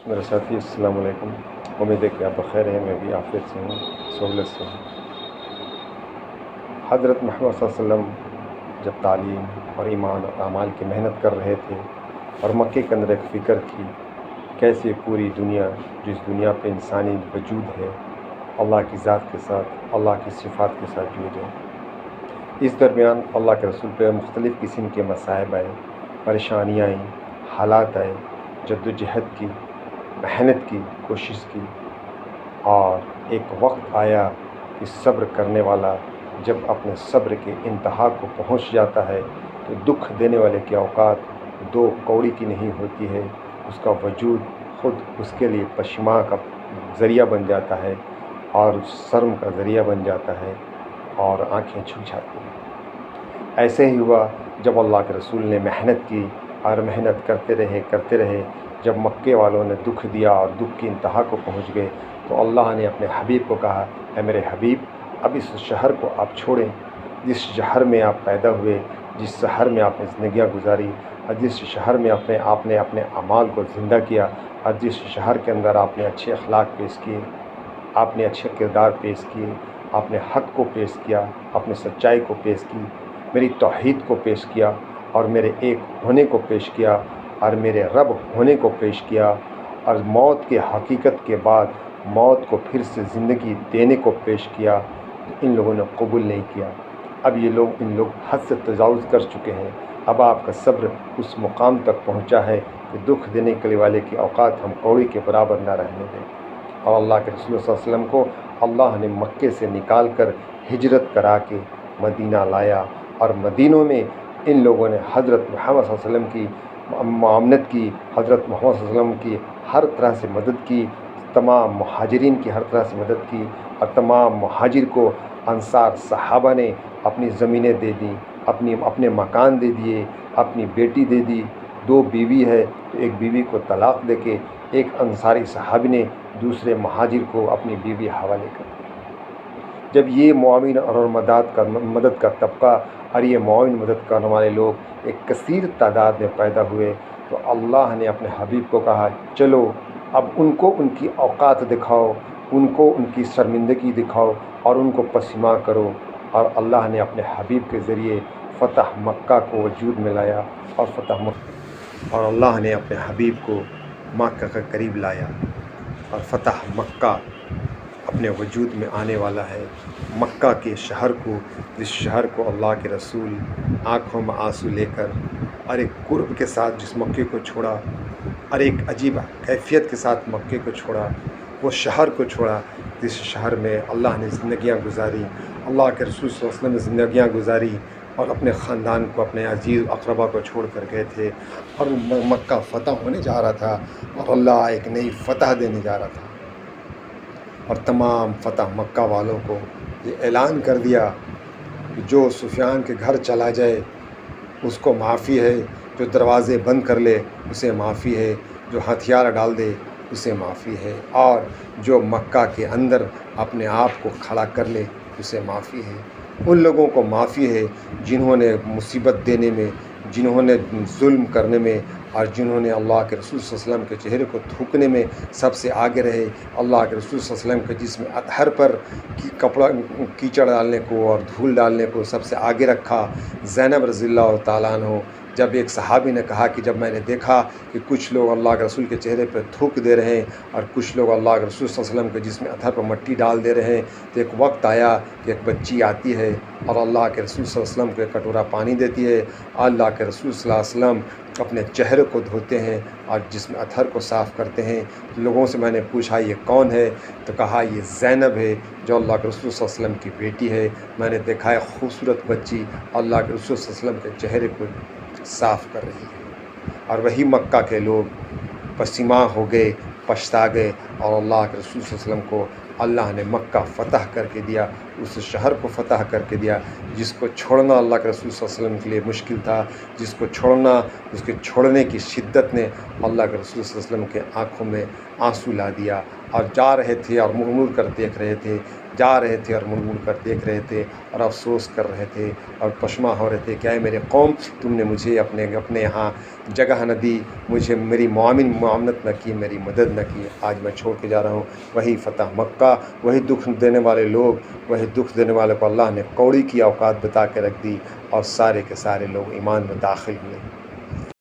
میرے ساتھی السلام علیکم، امید ہے کہ آپ بخیر ہیں، میں بھی عافیت سے ہوں، سہولت سے ہوں۔ حضرت محمد صلی اللہ علیہ وسلم جب تعلیم اور ایمان اور اعمال کی محنت کر رہے تھے اور مکے کے اندر ایک فکر تھی کیسے پوری دنیا، جس دنیا پہ انسانی وجود ہے، اللہ کی ذات کے ساتھ، اللہ کی صفات کے ساتھ جڑ جائے۔ اس درمیان اللہ کے رسول پہ مختلف قسم کے مصائب آئے، پریشانیاں آئیں، حالات آئے، جد و جہد کی، محنت کی، کوشش کی، اور ایک وقت آیا کہ صبر کرنے والا جب اپنے صبر کے انتہا کو پہنچ جاتا ہے تو دکھ دینے والے کے اوقات دو کوڑی کی نہیں ہوتی ہے، اس کا وجود خود اس کے لیے پشیماں کا ذریعہ بن جاتا ہے اور شرم کا ذریعہ بن جاتا ہے اور آنکھیں جھک جاتی ہیں۔ ایسے ہی ہوا جب اللہ کے رسول نے محنت کی اور محنت کرتے رہے، جب مکے والوں نے دکھ دیا اور دکھ کی انتہا کو پہنچ گئے تو اللہ نے اپنے حبیب کو کہا، اے میرے حبیب، اب اس شہر کو آپ چھوڑیں، جس شہر میں آپ پیدا ہوئے، جس شہر میں آپ نے زندگیاں گزاری، اور جس شہر میں آپ نے اپنے اعمال کو زندہ کیا، اور جس شہر کے اندر آپ نے اچھے اخلاق پیش کیے، آپ نے اچھے کردار پیش کیے، آپ نے حق کو پیش کیا، آپ نے سچائی کو پیش کی، میری توحید کو پیش کیا، اور میرے ایک ہونے کو پیش کیا، اور میرے رب ہونے کو پیش کیا، اور موت کے حقیقت کے بعد موت کو پھر سے زندگی دینے کو پیش کیا، تو ان لوگوں نے قبول نہیں کیا۔ اب ان لوگ حد سے تجاوز کر چکے ہیں۔ اب آپ کا صبر اس مقام تک پہنچا ہے کہ دکھ دینے کے والے کی اوقات ہم کوڑی کے برابر نہ رہنے دیں۔ اور اللہ کے رسول صلی اللہ علیہ وسلم کو اللہ نے مکے سے نکال کر ہجرت کرا کے مدینہ لایا، اور مدینوں میں ان لوگوں نے حضرت محمد صلی اللہ علیہ وسلم کی معاونت کی، حضرت محمد صلی اللہ علیہ وسلم کی ہر طرح سے مدد کی، تمام مہاجرین کی ہر طرح سے مدد کی، اور تمام مہاجر کو انصار صحابہ نے اپنی زمینیں دے دیں، اپنے مکان دے دیے، اپنی بیٹی دے دی۔ 2 بیوی ہے تو ایک بیوی کو طلاق دے کے ایک انصاری صحابی نے دوسرے مہاجر کو اپنی بیوی حوالے کر دی۔ جب یہ معاون اور مدد کا طبقہ اور یہ معاون مدد کرنے والے لوگ ایک کثیر تعداد میں پیدا ہوئے تو اللہ نے اپنے حبیب کو کہا، چلو اب ان کو ان کی اوقات دکھاؤ، ان کو ان کی شرمندگی دکھاؤ اور ان کو پسیماں کرو۔ اور اللہ نے اپنے حبیب کے ذریعے فتح مکہ کو وجود میں لایا، اور اللہ نے اپنے حبیب کو مکہ کے قریب لایا، اور فتح مکہ اپنے وجود میں آنے والا ہے۔ مکہ کے شہر کو، جس شہر کو اللہ کے رسول آنکھوں میں آنسو لے کر اور ایک قرب کے ساتھ جس مکے کو چھوڑا، اور ایک عجیب کیفیت کے ساتھ مکے کو چھوڑا، وہ شہر کو چھوڑا جس شہر میں اللہ نے زندگیاں گزاری، اللہ کے رسول صلی اللہ علیہ وسلم نے زندگیاں گزاری، اور اپنے خاندان کو، اپنے عزیز اقربا کو چھوڑ کر گئے تھے، اور مکہ فتح ہونے جا رہا تھا، اور اللہ ایک نئی فتح دینے جا رہا تھا۔ اور تمام فتح مکہ والوں کو یہ اعلان کر دیا کہ جو سفیان کے گھر چلا جائے اس کو معافی ہے، جو دروازے بند کر لے اسے معافی ہے، جو ہتھیار ڈال دے اسے معافی ہے، اور جو مکہ کے اندر اپنے آپ کو کھڑا کر لے اسے معافی ہے۔ ان لوگوں کو معافی ہے جنہوں نے مصیبت دینے میں، جنہوں نے ظلم کرنے میں، اور جنہوں نے اللہ کے رسول صلی اللہ علیہ وسلم کے چہرے کو تھوکنے میں سب سے آگے رہے، اللہ کے رسول صلی اللہ علیہ وسلم کے جسم اطہر پر کپڑا کیچڑ ڈالنے کو اور دھول ڈالنے کو سب سے آگے رکھا۔ زینب رضی اللہ تعالیٰ عنہ، جب ایک صحابی نے کہا کہ جب میں نے دیکھا کہ کچھ لوگ اللہ کے رسول کے چہرے پہ تھوک دے رہے ہیں اور کچھ لوگ اللہ کے رسول صلی اللہ علیہ وسلم کے جسم اطہر پر مٹی ڈال دے رہے ہیں، تو ایک وقت آیا کہ ایک بچی آتی ہے اور اللہ کے رسول صلی اللہ علیہ وسلم کو ایک کٹورا پانی دیتی ہے، اللہ کے رسول صلی اللہ علیہ وسلم اپنے چہرے کو دھوتے ہیں اور جسم اطہر کو صاف کرتے ہیں۔ لوگوں سے میں نے پوچھا یہ کون ہے؟ تو کہا یہ زینب ہے جو اللہ کے رسول صلی اللہ علیہ وسلم کی بیٹی ہے۔ میں نے دیکھا ہے خوبصورت بچی اللہ کے رسول صلی اللہ علیہ وسلم کے چہرے کو صاف کر رہی ہے۔ اور وہی مکہ کے لوگ پسیماں ہو گئے، پچھتا گئے، اور اللہ کے رسول صلی اللہ علیہ وسلم کو اللہ نے مکہ فتح کر کے دیا، اس شہر کو فتح کر کے دیا جس کو چھوڑنا اللہ کے رسول صلی اللہ علیہ وسلم کے لیے مشکل تھا، جس کو چھوڑنا، اس کے چھوڑنے کی شدت نے اللہ کے رسول صلی اللہ علیہ وسلم کے آنکھوں میں آنسو لا دیا، اور جا رہے تھے اور منہ موڑ کر دیکھ رہے تھے جا رہے تھے اور مڑ کر دیکھ رہے تھے اور افسوس کر رہے تھے اور پشیمان ہو رہے تھے کہ اے میرے قوم، تم نے مجھے اپنے یہاں جگہ نہ دی، مجھے میری معاونت نہ کی، میری مدد نہ کی، آج میں چھوڑ کے جا رہا ہوں۔ وہی فتح مکہ، وہی دکھ دینے والے لوگ، وہی دکھ دینے والے کو اللہ نے کوڑی کی اوقات بتا کے رکھ دی اور سارے کے سارے لوگ ایمان میں داخل ہوئے۔